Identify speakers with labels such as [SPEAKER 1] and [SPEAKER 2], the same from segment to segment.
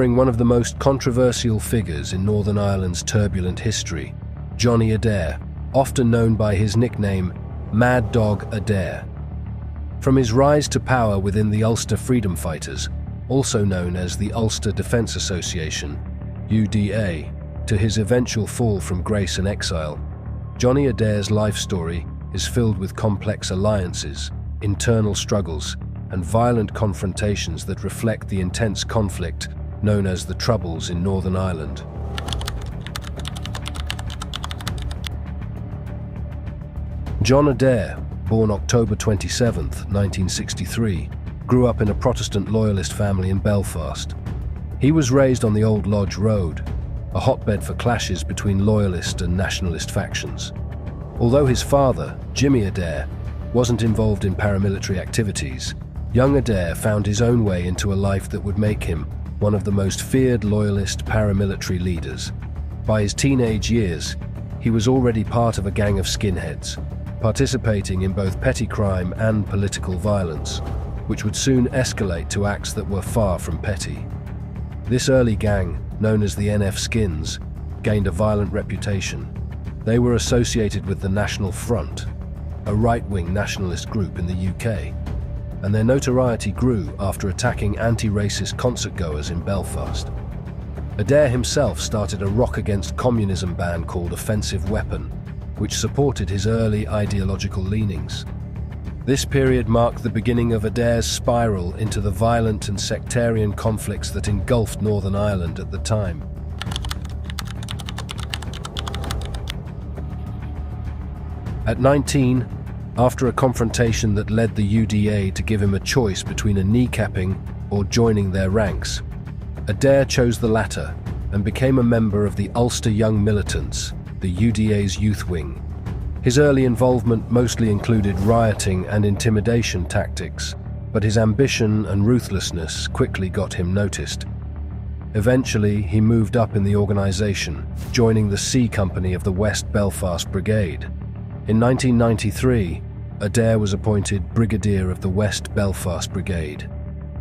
[SPEAKER 1] One of the most controversial figures in Northern Ireland's turbulent history, Johnny Adair, often known by his nickname Mad Dog Adair. From his rise to power within the Ulster Freedom Fighters, also known as the Ulster Defence Association, U.D.A., to his eventual fall from grace and exile, Johnny Adair's life story is filled with complex alliances, internal struggles, and violent confrontations that reflect the intense conflict known as the Troubles in Northern Ireland. John Adair, born October 27, 1963, grew up in a Protestant loyalist family in Belfast. He was raised on the Old Lodge Road, a hotbed for clashes between loyalist and nationalist factions. Although his father, Jimmy Adair, wasn't involved in paramilitary activities, young Adair found his own way into a life that would make him one of the most feared loyalist paramilitary leaders. By his teenage years, he was already part of a gang of skinheads, participating in both petty crime and political violence, which would soon escalate to acts that were far from petty. This early gang, known as the NF Skins, gained a violent reputation. They were associated with the National Front, a right-wing nationalist group in the UK, and their notoriety grew after attacking anti-racist concertgoers in Belfast. Adair himself started a rock against communism band called Offensive Weapon, which supported his early ideological leanings. This period marked the beginning of Adair's spiral into the violent and sectarian conflicts that engulfed Northern Ireland at the time. At 19, after a confrontation that led the U.D.A. to give him a choice between a kneecapping or joining their ranks, Adair chose the latter and became a member of the Ulster Young Militants, the U.D.A.'s youth wing. His early involvement mostly included rioting and intimidation tactics, but his ambition and ruthlessness quickly got him noticed. Eventually, he moved up in the organisation, joining the C Company of the West Belfast Brigade. In 1993, Adair was appointed Brigadier of the West Belfast Brigade.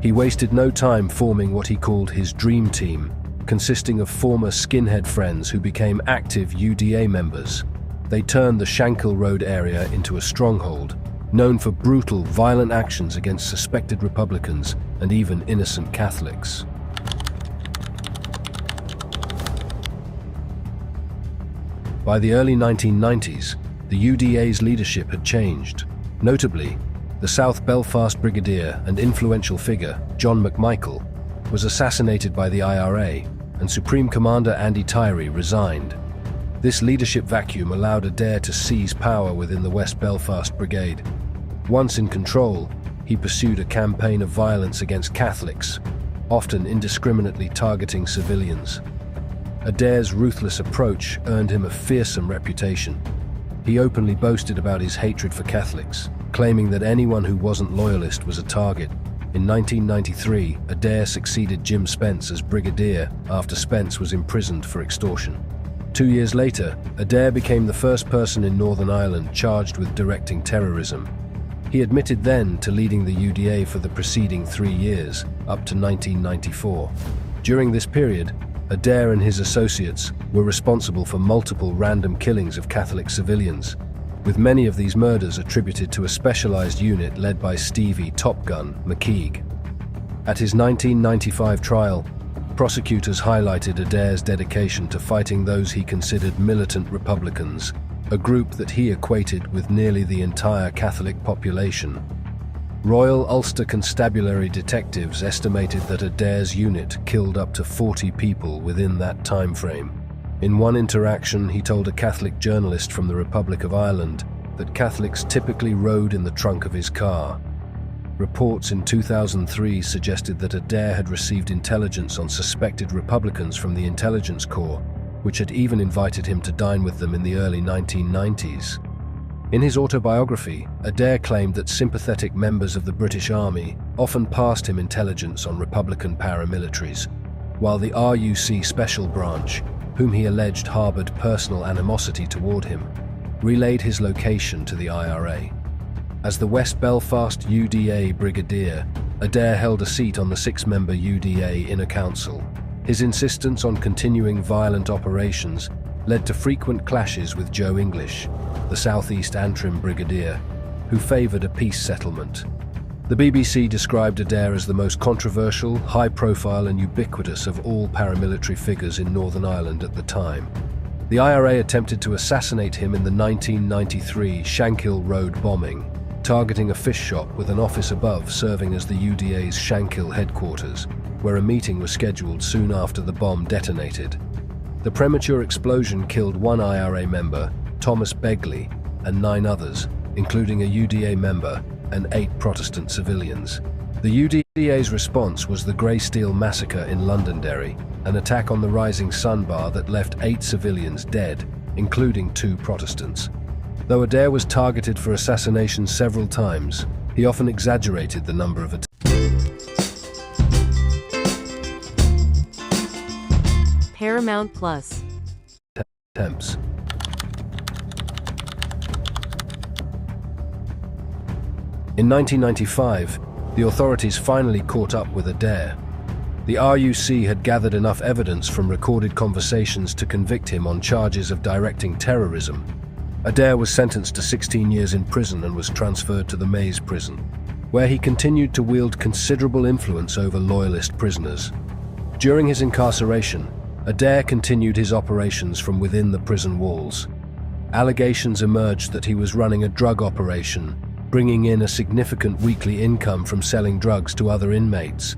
[SPEAKER 1] He wasted no time forming what he called his dream team, consisting of former skinhead friends who became active U.D.A. members. They turned the Shankill Road area into a stronghold, known for brutal, violent actions against suspected Republicans and even innocent Catholics. By the early 1990s, the U.D.A.'s leadership had changed. Notably, the South Belfast Brigadier and influential figure, John McMichael, was assassinated by the IRA, and Supreme Commander Andy Tyree resigned. This leadership vacuum allowed Adair to seize power within the West Belfast Brigade. Once in control, he pursued a campaign of violence against Catholics, often indiscriminately targeting civilians. Adair's ruthless approach earned him a fearsome reputation. He openly boasted about his hatred for Catholics, claiming that anyone who wasn't loyalist was a target. In 1993, Adair succeeded Jim Spence as Brigadier after Spence was imprisoned for extortion. 2 years later, Adair became the first person in Northern Ireland charged with directing terrorism. He admitted then to leading the U.D.A. for the preceding 3 years, up to 1994. During this period, Adair and his associates were responsible for multiple random killings of Catholic civilians, with many of these murders attributed to a specialized unit led by Stevie "Top Gun" McKeague. At his 1995 trial, prosecutors highlighted Adair's dedication to fighting those he considered militant Republicans, a group that he equated with nearly the entire Catholic population. Royal Ulster Constabulary detectives estimated that Adair's unit killed up to 40 people within that time frame. In one interaction, he told a Catholic journalist from the Republic of Ireland that Catholics typically rode in the trunk of his car. Reports in 2003 suggested that Adair had received intelligence on suspected Republicans from the Intelligence Corps, which had even invited him to dine with them in the early 1990s. In his autobiography, Adair claimed that sympathetic members of the British Army often passed him intelligence on Republican paramilitaries, while the RUC Special Branch, whom he alleged harbored personal animosity toward him, relayed his location to the IRA. As the West Belfast U.D.A. Brigadier, Adair held a seat on the 6-member U.D.A. Inner Council. His insistence on continuing violent operations led to frequent clashes with Joe English, the Southeast Antrim brigadier, who favoured a peace settlement. The BBC described Adair as the most controversial, high-profile and ubiquitous of all paramilitary figures in Northern Ireland at the time. The IRA attempted to assassinate him in the 1993 Shankill Road bombing, targeting a fish shop with an office above serving as the U.D.A's Shankill headquarters, where a meeting was scheduled soon after the bomb detonated. The premature explosion killed one IRA member, Thomas Begley, and 9 others, including a U.D.A. member and 8 Protestant civilians. The U.D.A.'s response was the Grey Steel Massacre in Londonderry, an attack on the Rising Sun Bar that left 8 civilians dead, including 2 Protestants. Though Adair was targeted for assassination several times, he often exaggerated the number of attempts.
[SPEAKER 2] Paramount Plus.
[SPEAKER 1] In 1995, the authorities finally caught up with Adair. The RUC had gathered enough evidence from recorded conversations to convict him on charges of directing terrorism. Adair was sentenced to 16 years in prison and was transferred to the Maze prison, where he continued to wield considerable influence over loyalist prisoners. During his incarceration, Adair continued his operations from within the prison walls. Allegations emerged that he was running a drug operation, bringing in a significant weekly income from selling drugs to other inmates.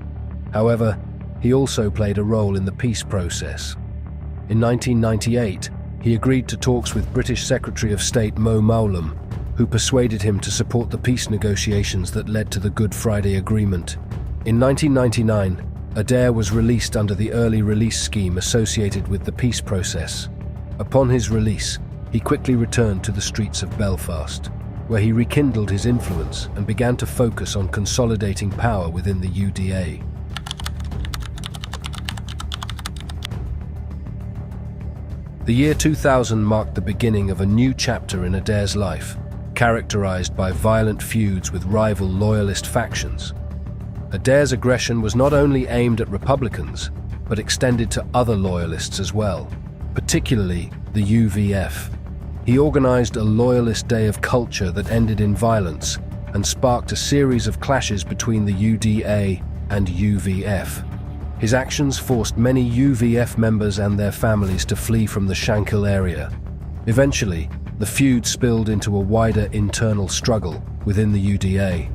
[SPEAKER 1] However, he also played a role in the peace process. In 1998, he agreed to talks with British Secretary of State Mo Mowlam, who persuaded him to support the peace negotiations that led to the Good Friday Agreement. In 1999, Adair was released under the early release scheme associated with the peace process. Upon his release, he quickly returned to the streets of Belfast, where he rekindled his influence and began to focus on consolidating power within the U.D.A. The year 2000 marked the beginning of a new chapter in Adair's life, characterized by violent feuds with rival loyalist factions. Adair's aggression was not only aimed at Republicans, but extended to other loyalists as well, particularly the U.F.F. He organized a loyalist day of culture that ended in violence and sparked a series of clashes between the U.D.A. and U.V.F. His actions forced many U.V.F. members and their families to flee from the Shankill area. Eventually, the feud spilled into a wider internal struggle within the U.D.A.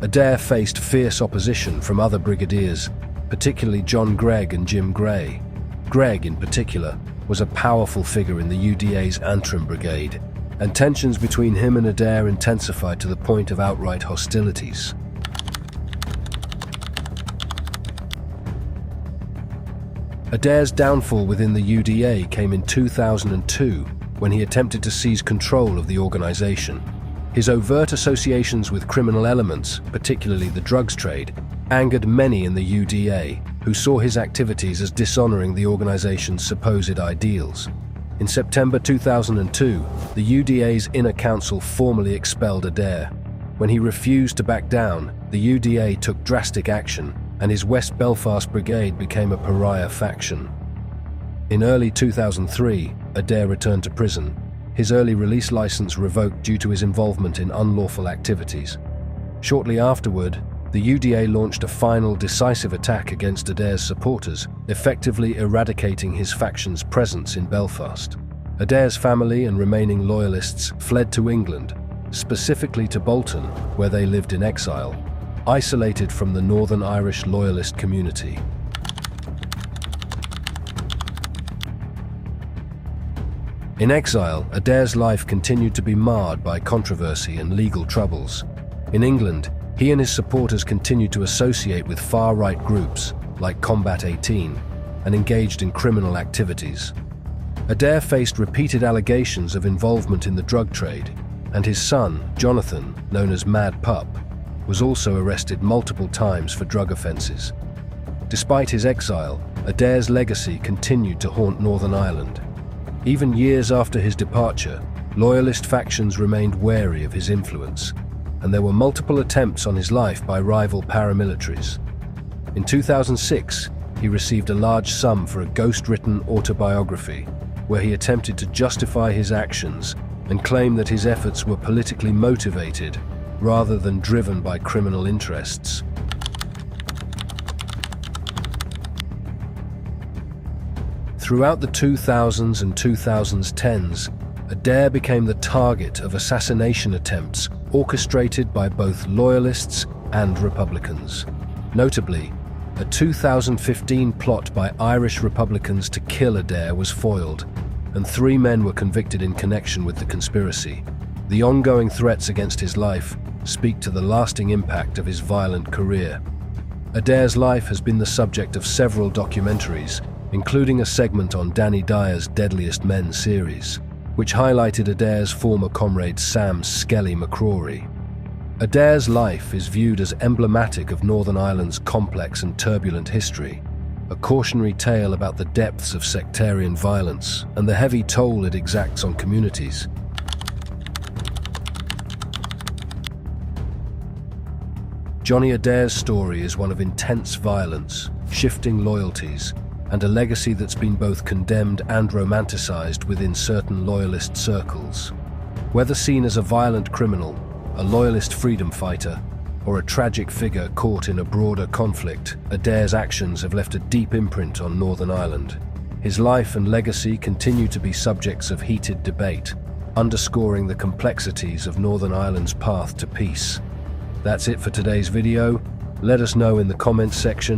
[SPEAKER 1] Adair faced fierce opposition from other brigadiers, particularly John Gregg and Jim Gray. Gregg, in particular, was a powerful figure in the U.D.A.'s Antrim Brigade, and tensions between him and Adair intensified to the point of outright hostilities. Adair's downfall within the U.D.A. came in 2002 when he attempted to seize control of the organization. His overt associations with criminal elements, particularly the drugs trade, angered many in the U.D.A., who saw his activities as dishonoring the organization's supposed ideals. In September 2002, the U.D.A.'s Inner Council formally expelled Adair. When he refused to back down, the U.D.A. took drastic action, and his West Belfast Brigade became a pariah faction. In early 2003, Adair returned to prison, his early release license revoked due to his involvement in unlawful activities. Shortly afterward, the U.D.A. launched a final decisive attack against Adair's supporters, effectively eradicating his faction's presence in Belfast. Adair's family and remaining loyalists fled to England, specifically to Bolton, where they lived in exile, isolated from the Northern Irish loyalist community. In exile, Adair's life continued to be marred by controversy and legal troubles. In England, he and his supporters continued to associate with far-right groups like Combat 18 and engaged in criminal activities. Adair faced repeated allegations of involvement in the drug trade, and his son, Jonathan, known as Mad Pup, was also arrested multiple times for drug offences. Despite his exile, Adair's legacy continued to haunt Northern Ireland. Even years after his departure, loyalist factions remained wary of his influence, and there were multiple attempts on his life by rival paramilitaries. In 2006, he received a large sum for a ghost-written autobiography where he attempted to justify his actions and claim that his efforts were politically motivated rather than driven by criminal interests. Throughout the 2000s and 2010s, Adair became the target of assassination attempts orchestrated by both loyalists and Republicans. Notably, a 2015 plot by Irish Republicans to kill Adair was foiled, and 3 men were convicted in connection with the conspiracy. The ongoing threats against his life speak to the lasting impact of his violent career. Adair's life has been the subject of several documentaries, including a segment on Danny Dyer's Deadliest Men series, which highlighted Adair's former comrade Sam "Skelly" McCrory. Adair's life is viewed as emblematic of Northern Ireland's complex and turbulent history, a cautionary tale about the depths of sectarian violence and the heavy toll it exacts on communities. Johnny Adair's story is one of intense violence, shifting loyalties, and a legacy that's been both condemned and romanticized within certain loyalist circles. Whether seen as a violent criminal, a loyalist freedom fighter, or a tragic figure caught in a broader conflict, Adair's actions have left a deep imprint on Northern Ireland. His life and legacy continue to be subjects of heated debate, underscoring the complexities of Northern Ireland's path to peace. That's it for today's video. Let us know in the comments section